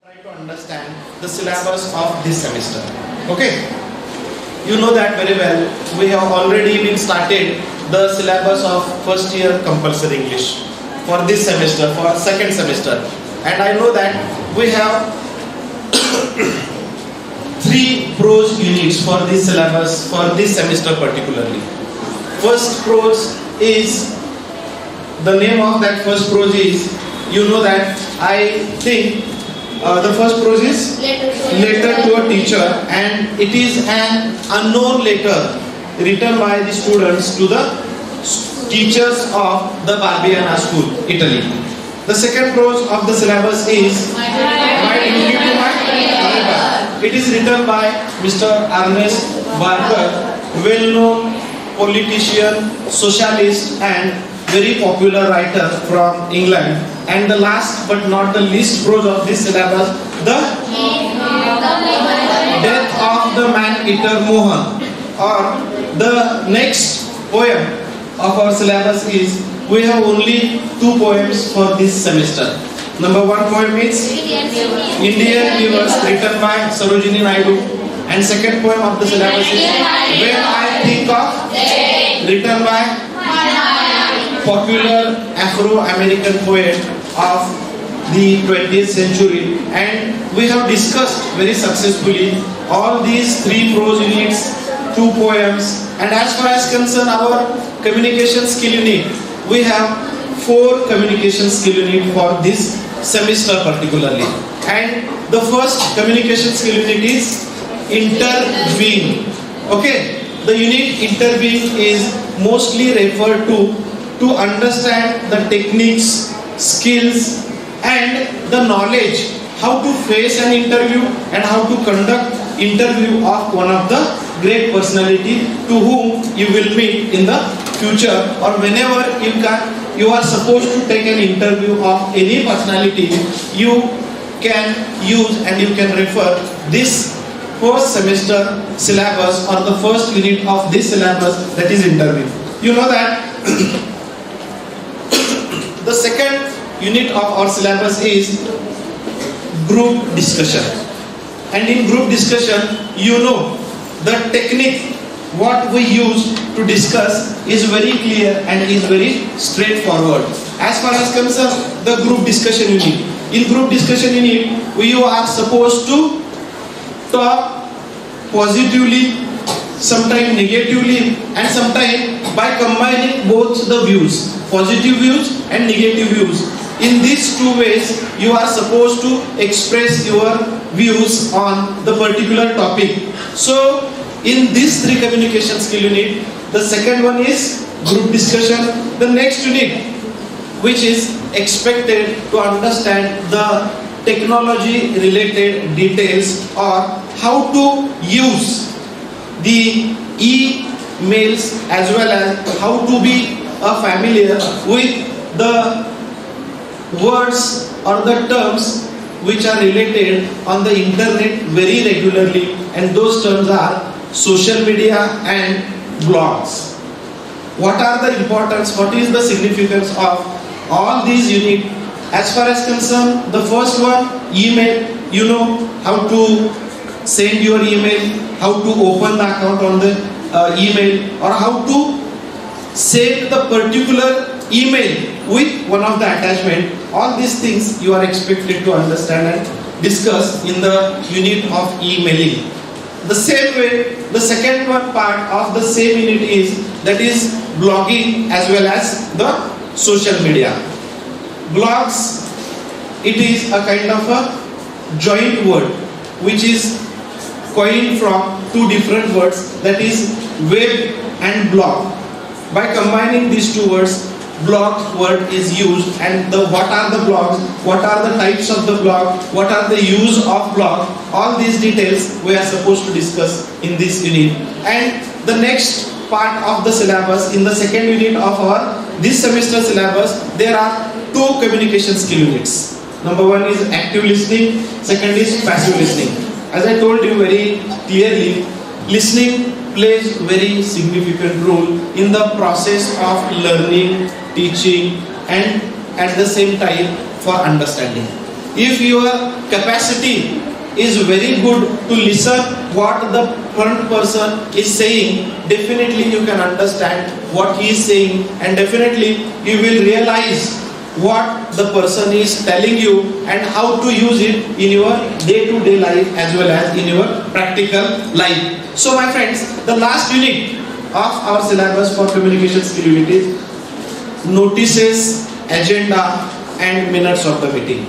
Try to understand the syllabus of this semester. Okay, you know that very well. We have already been started the syllabus of first year compulsory English for this semester, for second semester, and I know that we have three prose units for this syllabus for this semester particularly. First prose is, the name of that first prose is, you know that, I think the first prose is letter to a teacher, and it is an unknown letter written by the students to the teachers of the Barbiana school, Italy. The second prose of the syllabus is My Duty to My Neighbor. It is written by Mr. Ernest Barker, well-known politician, socialist and very popular writer from England. And the last but not the least prose of this syllabus, the Death of the Man-Eater Mohan. Or the next poem of our syllabus is, we have only two poems for this semester. Number one poem is Indian Weavers, written by Sarojini Naidu. And second poem of the syllabus is When I Think of, written by popular Afro-American poet of the 20th century. And we have discussed very successfully all these three prose units, two poems, and as far as concerned our communication skill unit, we have 4 communication skill unit for this semester particularly. And the first communication skill unit is interviewing. Okay, the unit interviewing is mostly referred to understand the techniques, skills and the knowledge how to face an interview and how to conduct interview of one of the great personality to whom you will meet in the future, or whenever you are supposed to take an interview of any personality, you can use and you can refer this first semester syllabus or the first unit of this syllabus, that is interview. You know that the second unit of our syllabus is group discussion. And in group discussion, you know the technique what we use to discuss is very clear and is very straightforward. As far as concerned the group discussion unit, in group discussion unit you are supposed to talk positively, sometimes negatively, and sometimes by combining both the views, positive views and negative views. In these two ways you are supposed to express your views on the particular topic. So in these three communication skill unit, the second one is group discussion. The next unit, which is expected to understand the technology related details or how to use the emails as well as how to be familiar with the words or the terms which are related on the internet very regularly, and those terms are social media and blogs. What are the importance, what is the significance of all these units? As far as concerned, the first one, email, you know how to send your email, how to open the account on the email, or how to send the particular email with one of the attachment. All these things you are expected to understand and discuss in the unit of emailing. The same way, the second one part of the same unit is, that is blogging as well as the social media. Blogs, it is a kind of a joint word which is coined from two different words, that is web and blog. By combining these two words, blog word is used, and what are the blogs, what are the types of the blog, what are the use of blog, all these details we are supposed to discuss in this unit. And the next part of the syllabus, in the second unit of our this semester syllabus, there are 2 communication skill units. Number one is active listening, second is passive listening. As I told you very clearly, listening plays very significant role in the process of learning, teaching and at the same time for understanding. if your capacity is very good to listen what the front person is saying, definitely you can understand what he is saying, and definitely you will realize what the person is telling you and how to use it in your day-to-day life as well as in your practical life. So my friends, the last unit of our syllabus for communication skill unit is notices, agenda and minutes of the meeting.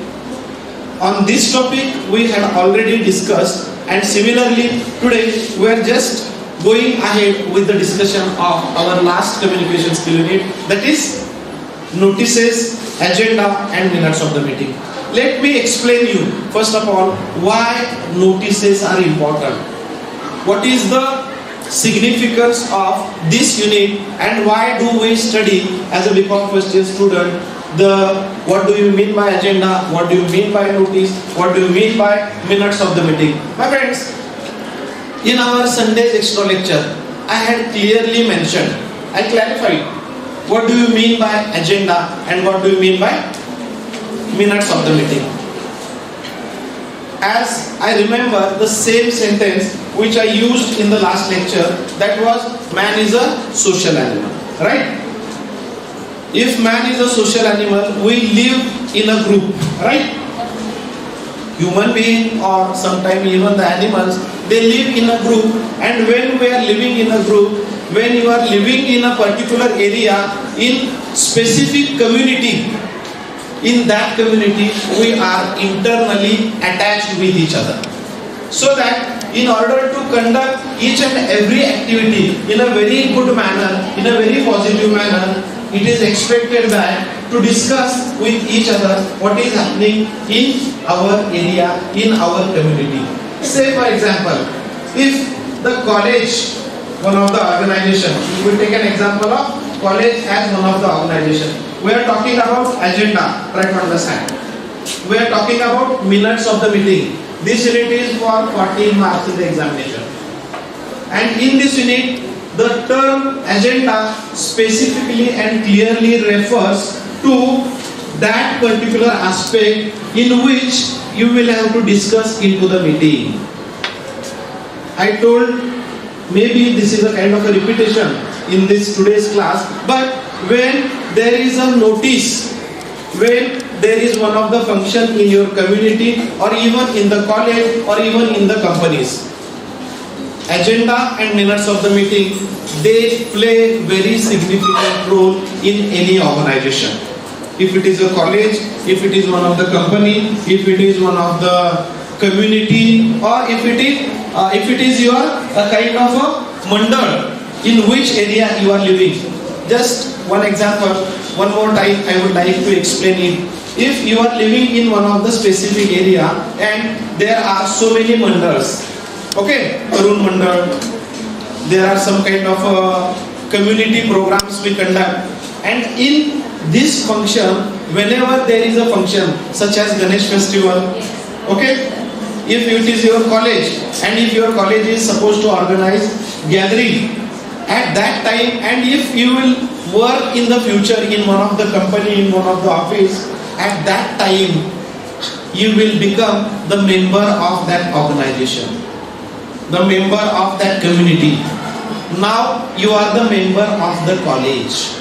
On this topic we had already discussed, and similarly today we are just going ahead with the discussion of our last communication skill unit, that is notices, agenda and minutes of the meeting. Let me explain you first of all why notices are important. What is the significance of this unit and why do we study as a BCom first year student what do you mean by agenda, what do you mean by notice, what do you mean by minutes of the meeting. My friends, in our Sunday's extra lecture I had clearly mentioned, I clarified what do you mean by agenda and what do you mean by minutes of the meeting. As I remember the same sentence which I used in the last lecture, that was man is a social animal, right? If man is a social animal, we live in a group, right? Human being or sometimes even the animals, they live in a group, and when we are living in a group, when you are living in a particular area, in specific community, in that community we are internally attached with each other. So that in order to conduct each and every activity in a very good manner, in a very positive manner, it is expected that to discuss with each other what is happening in our area, in our community. Say for example, if the college, one of the organization, we will take an example of college as one of the organization. We are talking about agenda, try to understand. We are talking about minutes of the meeting. This unit is for 14 marks in the examination. And in this unit, the term agenda specifically and clearly refers to that particular aspect in which you will have to discuss into the meeting. I told maybe this is a kind of a repetition in this today's class, but when there is a notice, when there is one of the function in your community or even in the college or even in the companies, agenda and minutes of the meeting, they play very significant role in any organization. If it is a college, if it is one of the company, if it is one of the community, or if it is your kind of a mandal in which area you are living. Just one example, one more time I would like to explain it. If you are living in one of the specific area and there are so many mandals, okay, Tarun Mandal, there are some kind of community programs we conduct, and in this function, whenever there is a function such as Ganesh festival, okay, if it is your college and if your college is supposed to organize gathering at that time, and if you will work in the future in one of the company, in one of the office, at that time you will become the member of that organization, the member of that community. Now you are the member of the college,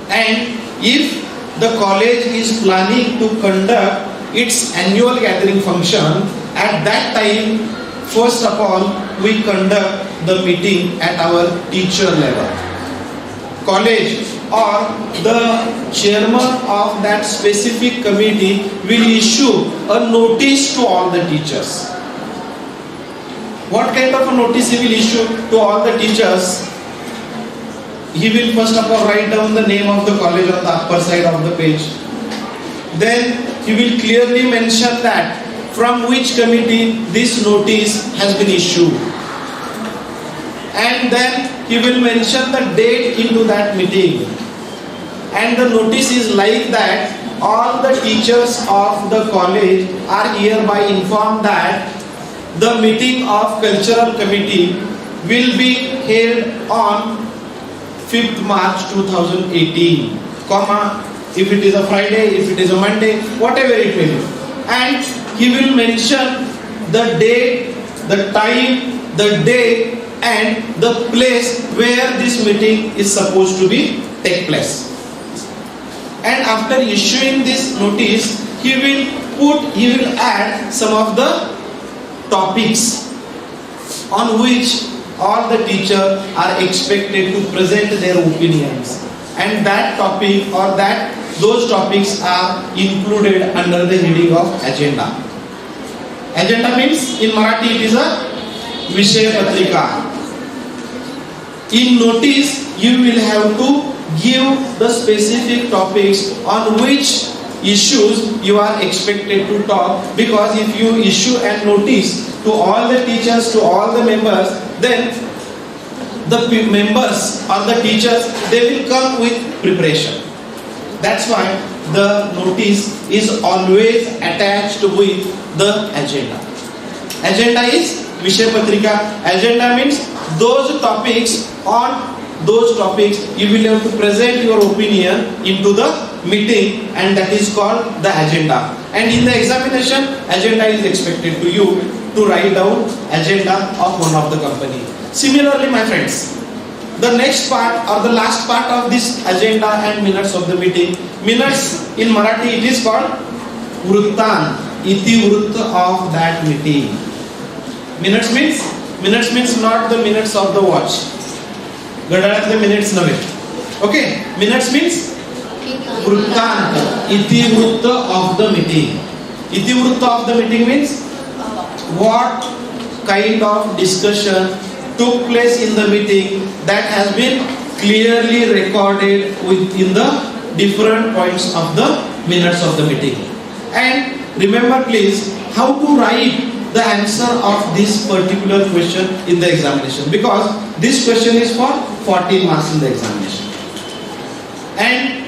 and if the college is planning to conduct its annual gathering function, at that time first of all we conduct the meeting at our teacher level. College or the chairman of that specific committee will issue a notice to all the teachers. What kind of a notice he will issue to all the teachers? He will first of all write down the name of the college on the upper side of the page. Then he will clearly mention that from which committee this notice has been issued. And then he will mention the date into that meeting. And the notice is like that all the teachers of the college are hereby informed that the meeting of cultural committee will be held on 5th March 2018, comma, if it is a Friday, if it is a Monday, whatever it may be. and he will mention the date, the time, the day and the place where this meeting is supposed to be take place. And after issuing this notice, he will add some of the topics on which all the teachers are expected to present their opinions, and that topic or those topics are included under the heading of agenda. Agenda means in Marathi it is a Vishay Patrika. In notice you will have to give the specific topics on which issues you are expected to talk, because if you issue a notice to all the teachers, to all the members, then the members or the teachers, they will come with preparation. That's why the notice is always attached with the agenda. Agenda is Vishay Patrika. Agenda means those topics, on those topics you will have to present your opinion into the meeting, and that is called the agenda. And in the examination, agenda is expected to you to write down agenda of one of the company. Similarly, my friends, the next part or the last part of this agenda and minutes of the meeting, minutes in Marathi it is called Vrittan, Iti of that meeting. Minutes means not the minutes of the watch. घड्याळातले minutes नव्हे. Okay, minutes means Vrittan, Iti of the meeting. Iti of the meeting means what kind of discussion took place in the meeting that has been clearly recorded within the different points of the minutes of the meeting. And remember please how to write the answer of this particular question in the examination, because this question is for 14 marks in the examination. And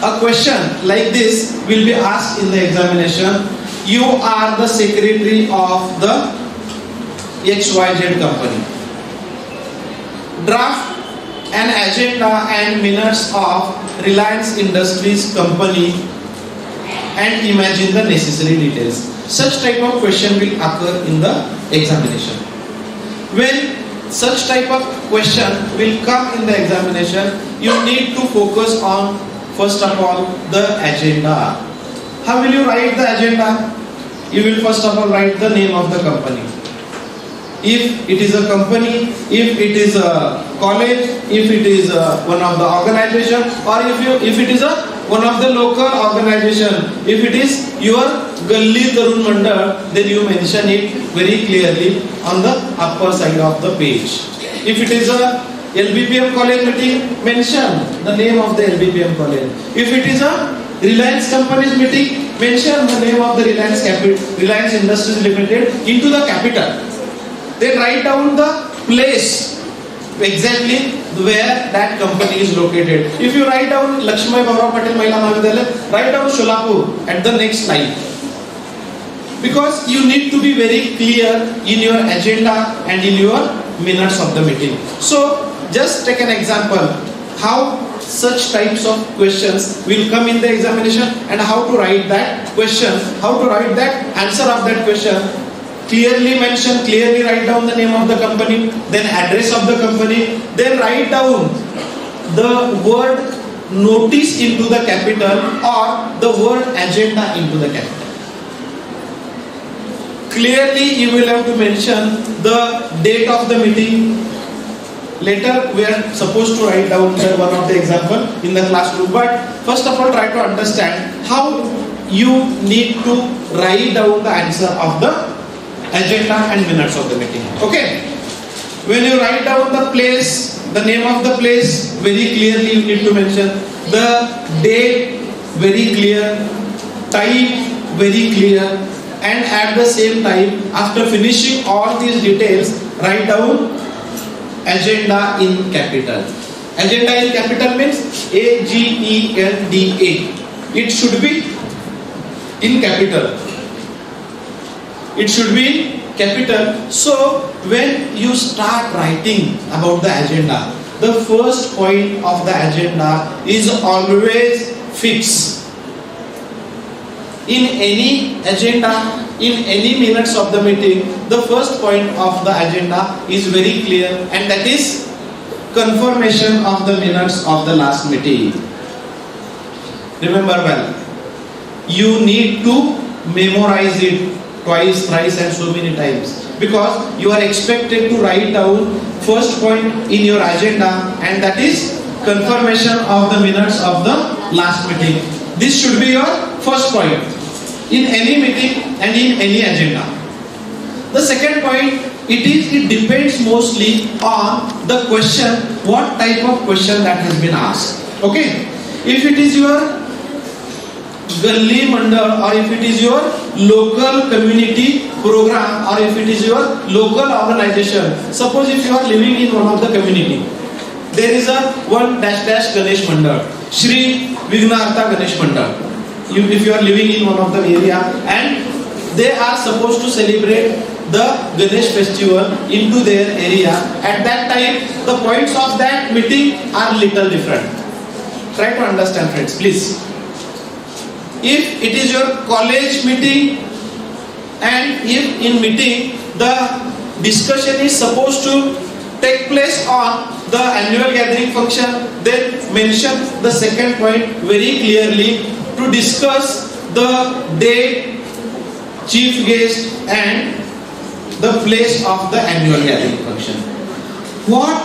a question like this will be asked in the examination. You are the secretary of the XYZ company. Draft an agenda and minutes of Reliance Industries company and imagine the necessary details. Such type of question will occur in the examination. When such type of question will come in the examination, you need to focus on, first of all, the agenda. How will you write the agenda? You will first of all write the name of the company. If it is a company, if it is a college, if it is one of the organization, or if it is one of the local organization, if it is your Galli Tarun Mandal, then you mention it very clearly on the upper side of the page. If it is a LBPM college meeting, mention the name of the LBPM college. If it is a Reliance company's meeting, mention the name of the Reliance Industries Limited into the capital. Then write down the place exactly where that company is located. If you write down Lakshmi Bhaurao Patel Mahila Mahavidyalaya, write down Solapur at the next line. Because you need to be very clear in your agenda and in your minutes of the meeting. So just take an example how such types of questions will come in the examination and how to write that question, how to write that answer of that question. Clearly mention, clearly write down the name of the company, then address of the company, then write down the word notice into the capital or the word agenda into the capital. Clearly you will have to mention the date of the meeting. Later we are supposed to write down one of the example in the classroom, but first of all try to understand how you need to write down the answer of the agenda and minutes of the meeting. Okay. When you write down the place, the name of the place, very clearly you need to mention the date, very clear, time, very clear, and at the same time, after finishing all these details, write down agenda in capital. Agenda in capital means AGENDA. It should be in capital. It should be in capital. So when you start writing about the agenda, the first point of the agenda is always fixed. in any agenda, in any minutes of the meeting, the first point of the agenda is very clear, and that is confirmation of the minutes of the last meeting. Remember well, you need to memorize it twice, thrice and so many times, because you are expected to write down first point in your agenda, and that is confirmation of the minutes of the last meeting. This should be your first point in any meeting and in any agenda. The second point, it depends mostly on the question, what type of question that has been asked. Okay, if it is your Galli Mandal, or if it is your local community program, or if it is your local organization. Suppose if you are living in one of the community, there is a one dash dash Ganesh Mandal, Shri Vignartha Ganesh Mandal. If you are living in one of the area and they are supposed to celebrate the Ganesh festival into their area, at that time the points of that meeting are little different. Try to understand, friends, please. If it is your college meeting, and if in meeting the discussion is supposed to take place on the annual gathering function, then mention the second point very clearly, to discuss the date, chief guest and the place of the annual gathering function. What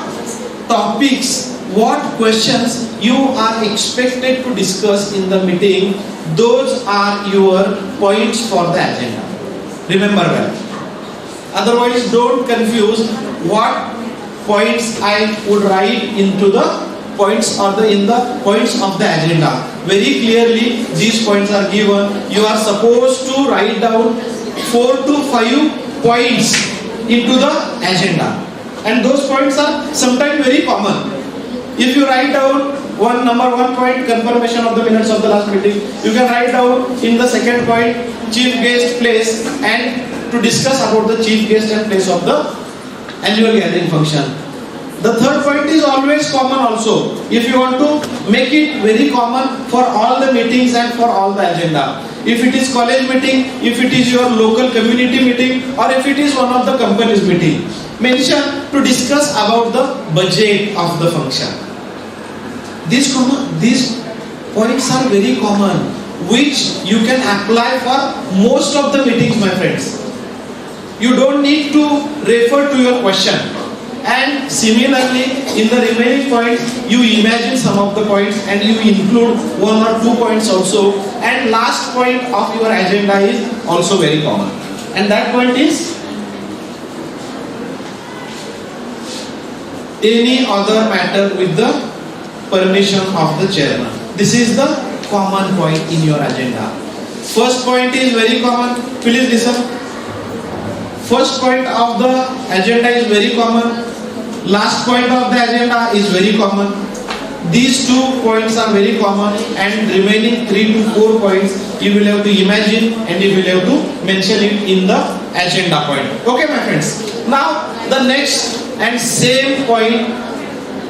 topics, what questions you are expected to discuss in the meeting, those are your points for the agenda. Remember well. Otherwise, don't confuse what points I would write into the points or in the points of the agenda. Very clearly, these points are given. You are supposed to write down 4 to 5 points into the agenda, and those points are sometimes very common. If you write down number one point, confirmation of the minutes of the last meeting, you can write down in the second point chief guest, place, and to discuss about the chief guest and place of the annual gathering function. The third point is always common also. If you want to make it very common for all the meetings and for all the agenda. If it is college meeting, if it is your local community meeting, or if it is one of the company's meeting, mention to discuss about the budget of the function. These points are very common, which you can apply for most of the meetings, my friends. You don't need to refer to your question. And similarly, in the remaining points, you imagine some of the points and you include 1 or 2 points also. And last point of your agenda is also very common. And that point is any other matter with the permission of the chairman. This is the common point in your agenda. First point is very common. Please listen. First point of the agenda is very common. Last point of the agenda is very common. These 2 points are very common, and remaining 3 to 4 points you will have to imagine and you will have to mention it in the agenda point. Okay, my friends. Now the next and same point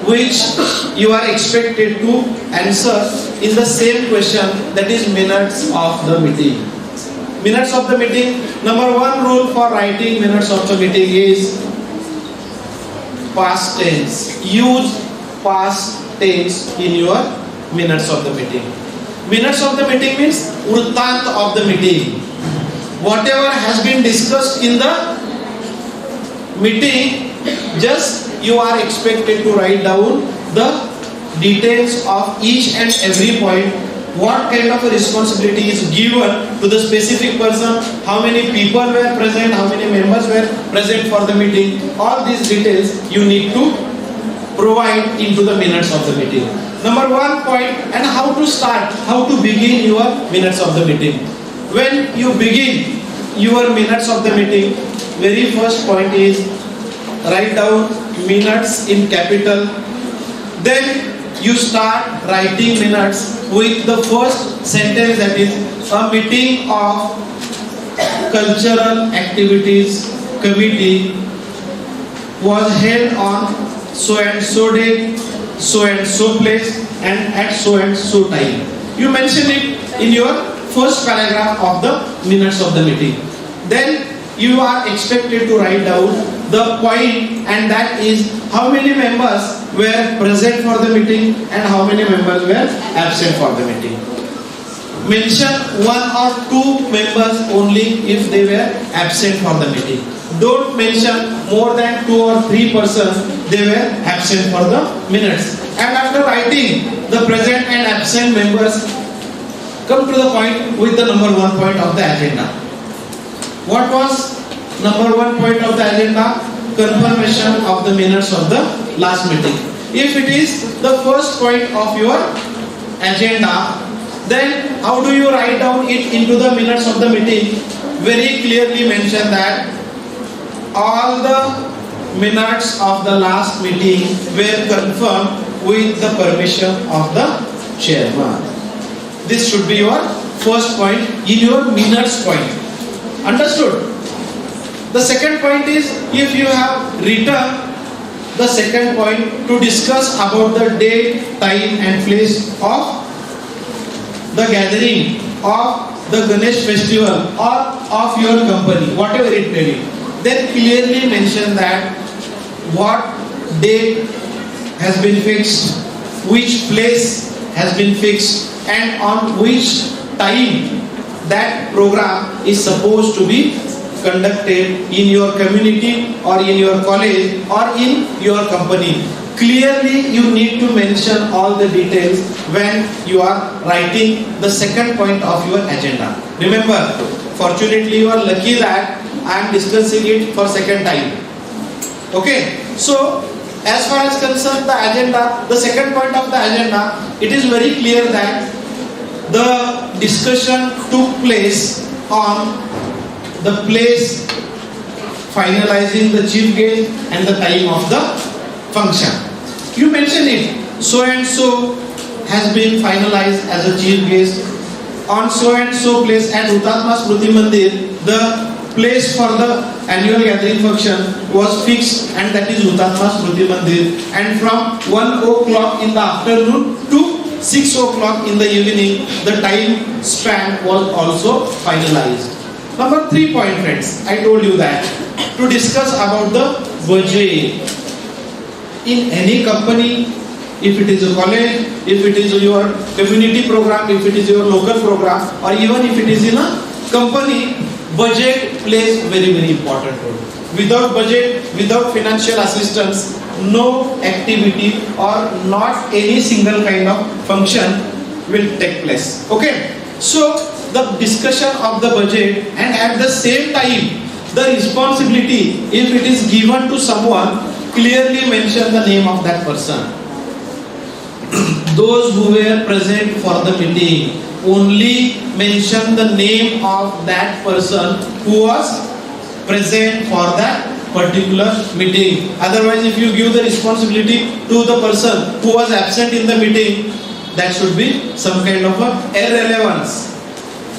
which you are expected to answer in the same question, that is minutes of the meeting. Minutes of the meeting. Number 1 rule for writing minutes of the meeting is past tense. Use past tense in your minutes of the meeting. Minutes of the meeting means Vrittant of the meeting. Whatever has been discussed in the meeting, just you are expected to write down the details of each and every point. What kind of a responsibility is given to the specific person, how many people were present, how many members were present for the meeting. All these details you need to provide into the minutes of the meeting. Number 1 point, and how to start, how to begin your minutes of the meeting. When you begin your minutes of the meeting, very first point is write down minutes in capital. Then you start writing minutes with the first sentence, that is a meeting of cultural activities committee was held on so and so date, so and so place, and at so and so time. You mention it in your first paragraph of the minutes of the meeting. Then you are expected to write down the point, and that is how many members were present for the meeting and how many members were absent for the meeting. Mention one or two members only if they were absent for the meeting. Don't mention more than 2 or 3 persons they were absent for the minutes. And after writing the present and absent members, come to the point with the number 1 point of the agenda. What was number 1 point of the agenda? Confirmation of the minutes of the last meeting. If it is the first point of your agenda, then how do you write down it into the minutes of the meeting? Very clearly mention that all the minutes of the last meeting were confirmed with the permission of the chairman. This should be your first point in your minutes point. Understood? The second point is, if you have written the second point to discuss about the date, time and place of the gathering of the Ganesh festival or of your company, whatever it may be, then clearly mention that what date has been fixed, which place has been fixed, and on which time that program is supposed to be conducted in your community or in your college or in your company. Clearly you need to mention all the details when you are writing the second point of your agenda. Remember, fortunately you are lucky that I am discussing it for second time. Okay, so as far as concerned the agenda, the second point of the agenda, it is very clear that the discussion took place on the place, finalizing the chief guest and the time of the function. You mention it, so and so has been finalized as a chief guest on so and so place at Hutatma Smriti Mandir. The place for the annual gathering function was fixed, and that is Hutatma Smriti Mandir, and from 1 o'clock in the afternoon to 6 o'clock in the evening, the time span was also finalized. Number 3 point, friends, I told you that to discuss about the budget in any company, if it is a college, if it is your community program, if it is your local program, or even if it is in a company, budget plays very important role. Without budget, without financial assistance, no activity or not any single kind of function will take place. Okay, so the discussion of the budget, and at the same time the responsibility, if it is given to someone, clearly mention the name of that person. Those who were present for the meeting, only mention the name of that person who was present for that particular meeting. Otherwise, if you give the responsibility to the person who was absent in the meeting, that should be some kind of a irrelevance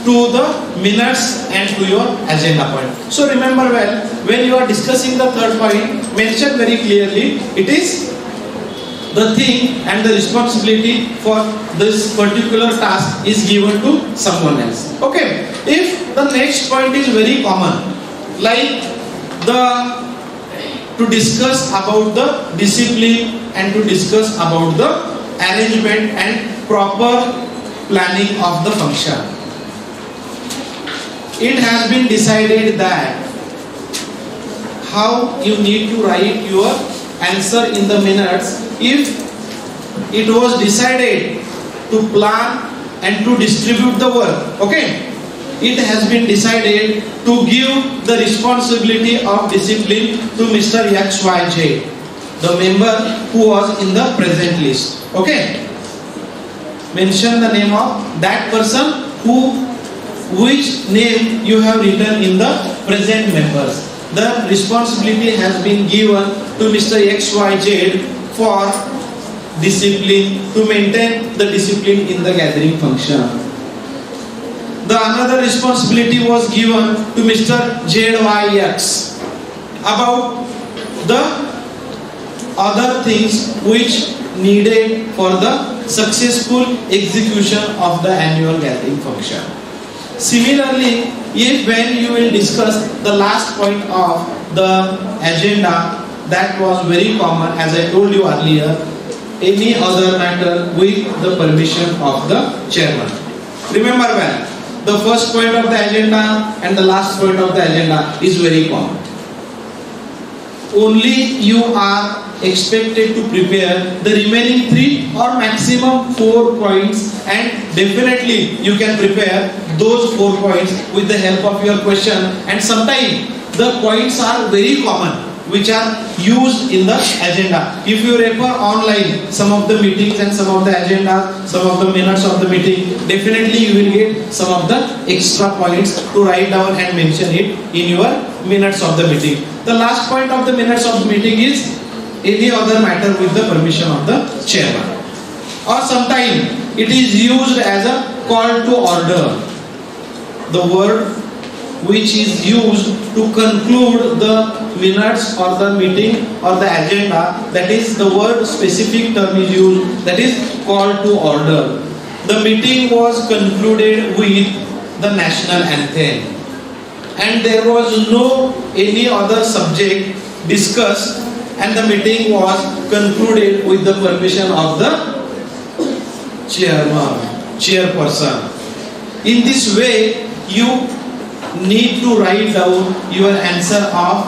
to the minutes and to your agenda point. So remember well, when you are discussing the third point, mention very clearly it is the thing and the responsibility for this particular task is given to someone else. Okay, if the next point is very common, like to discuss about the discipline and to discuss about the arrangement and proper planning of the function. It has been decided that how you need to write your answer in the minutes. If it was decided to plan and to distribute the work, okay, it has been decided to give the responsibility of discipline to Mr. XYJ, the member who was in the present list. Okay, mention the name of that person which name you have written in the present members. The responsibility has been given to Mr. XYZ for discipline, to maintain the discipline in the gathering function. The another responsibility was given to Mr. ZYX about the other things which needed for the successful execution of the annual gathering function. Similarly, if when you will discuss the last point of the agenda, that was very common, as I told you earlier, any other matter with the permission of the chairman. Remember well, the first point of the agenda and the last point of the agenda is very common. Only you are expected to prepare the remaining 3 or maximum 4 points, and definitely you can prepare those 4 points with the help of your question. And sometimes the points are very common which are used in the agenda. If you refer online some of the meetings and some of the agendas, some of the minutes of the meeting, definitely you will get some of the extra points to write down and mention it in your minutes of the meeting. The last point of the minutes of the meeting is any other matter with the permission of the chairman. Or sometimes it is used as a call to order. The word which is used to conclude the minutes or the meeting or the agenda, that is the word specific term is used, that is call to order. The meeting was concluded with the national anthem, and there was no any other subject discussed, and the meeting was concluded with the permission of the chairperson. In this way, you need to write down your answer of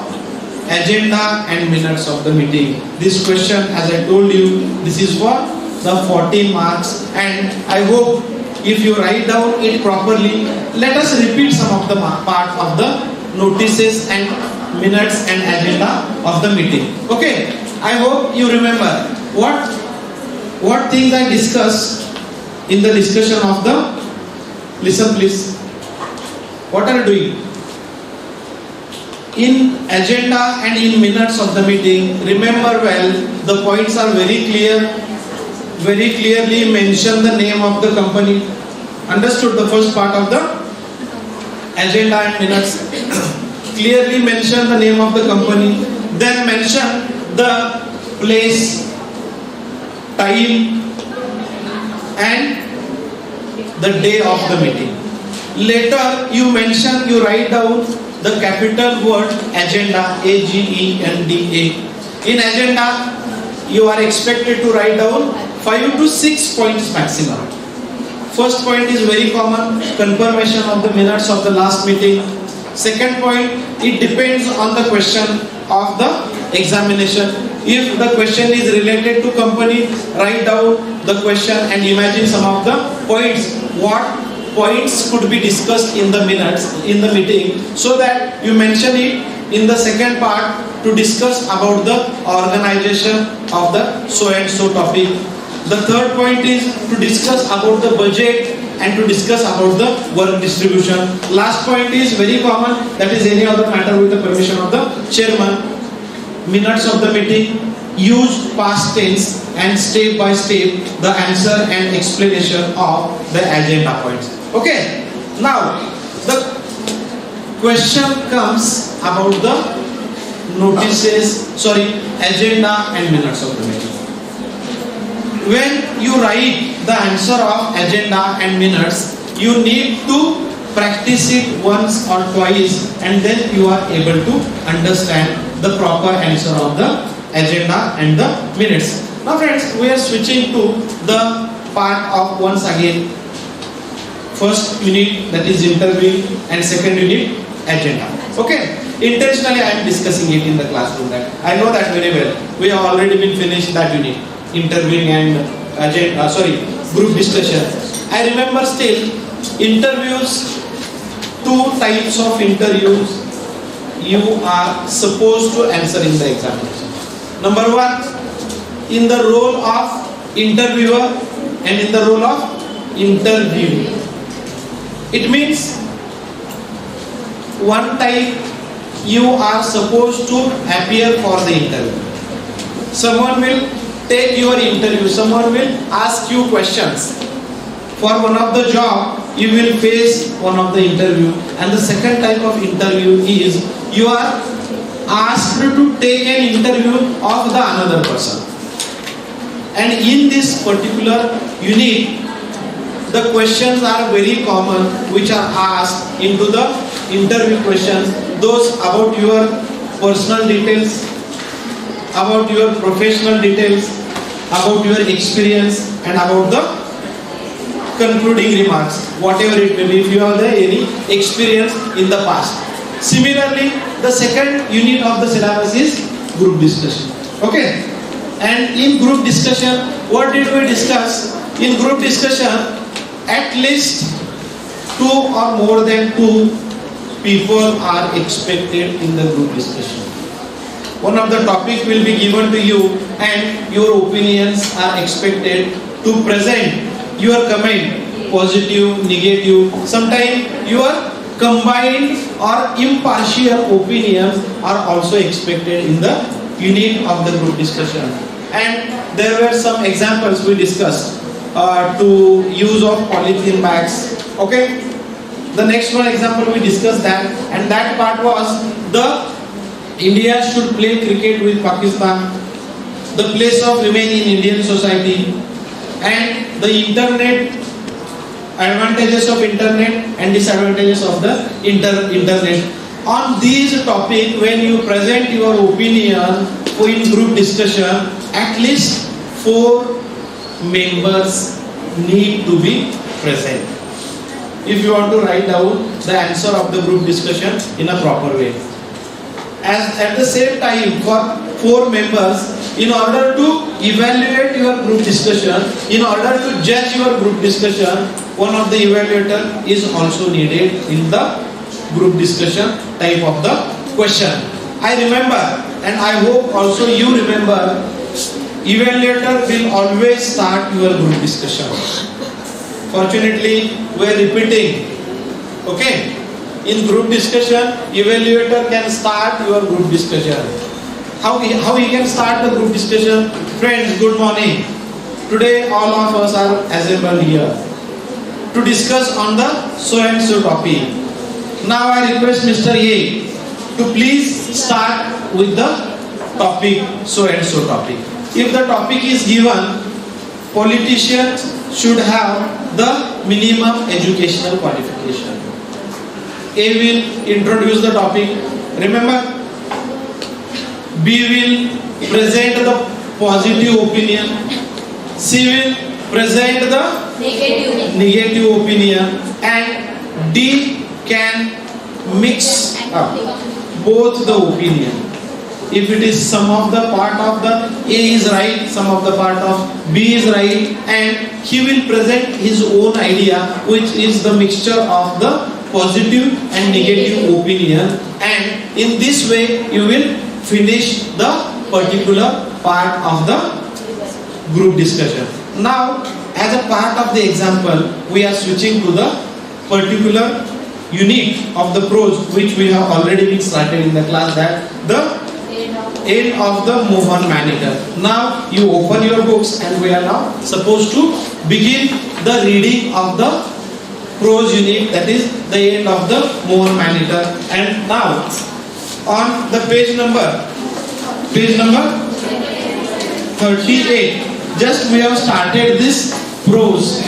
agenda and minutes of the meeting. This question, as I told you, this is for the 40 marks, and I hope if you write down it properly. Let us repeat some of the part of the notices and minutes and agenda of the meeting. Okay, I hope you remember what things I discussed in the discussion of the, listen please, what are you doing? In agenda and in minutes of the meeting, remember well, the points are very clear, very clearly mention the name of the company. Understood the first part of the agenda and minutes? Clearly mention the name of the company, then mention the place, time and the day of the meeting. Later you mention, you write down the capital word agenda, AGENDA. In agenda you are expected to write down 5 to 6 points maximum. First point is very common, confirmation of the minutes of the last meeting. Second point, it depends on the question of the examination. If the question is related to company, write down the question and imagine some of the points. What points could be discussed in the minutes, in the meeting, so that you mention it in the second part to discuss about the organization of the so and so topic. The third point is to discuss about the budget and to discuss about the work distribution. Last point is very common, that is any other matter with the permission of the chairman. Minutes of the meeting, use past tense and step by step the answer and explanation of the agenda points. Okay, now the question comes about the agenda and minutes of the meeting. When you write the answer of agenda and minutes, you need to practice it once or twice, and then you are able to understand the proper answer of the agenda and the minutes. Now friends, we are switching to the part of, once again, first unit, that is interviewing, and second unit, agenda. Okay, intentionally I am discussing it in the classroom, that I know that very well. We have already been finished that unit, interviewing and group discussion. I remember still interviews, 2 types of interviews you are supposed to answer in the examination. Number 1, in the role of interviewer and in the role of interviewee. It means one type you are supposed to appear for the interview. Someone will take your interview, someone will ask you questions. For one of the job, you will face one of the interview, and the second type of interview is you are asked to take an interview of the another person. And in this particular unit, the questions are very common which are asked into the interview questions, those about your personal details, about your professional details, about your experience, and about the concluding remarks, whatever it may be, if you have any experience in the past. Similarly, the second unit of the syllabus is group discussion. Okay, and in group discussion, what did we discuss? In group discussion, at least 2 or more than 2 people are expected in the group discussion. One of the topic will be given to you and your opinions are expected to present your comment, positive, negative. Sometimes your combined or impartial opinions are also expected in the unit of the group discussion. And there were some examples we discussed to use of polythene bags. Okay, the next one example we discussed that, and that part was the India should play cricket with Pakistan, the place of women in Indian society, and the internet, advantages of internet and disadvantages of the internet. On these topic, when you present your opinion in group discussion, at least 4 members need to be present if you want to write down the answer of the group discussion in a proper way. As at the same time, for 4 members, in order to evaluate your group discussion, in order to judge your group discussion, one of the evaluator is also needed in the group discussion type of the question. I remember, and I hope also you remember, evaluator will always start your group discussion. Fortunately, we are repeating. Okay, in group discussion, evaluator can start your group discussion. How he can start the group discussion? Friends, good morning. Today all of us are assembled here to discuss on the so and so topic. Now I request Mr. A to please start with the topic so and so topic. If the topic is given, politicians should have the minimum educational qualification. A will introduce the topic. Remember, B will present the positive opinion. C will present the negative opinion. And D can mix up both the opinion. If it is some of the part of the A is right, some of the part of B is right, and he will present his own idea, which is the mixture of the positive and negative opinion, and in this way you will finish the particular part of the group discussion. Now, as a part of the example, we are switching to the particular unit of the prose which we have already been started in the class, that the end of the Mohan Maneater. Now you open your books and we are now supposed to begin the reading of the prose unit, that is the end of the Mohan Maneater. And now on the page number 38, just we have started this prose.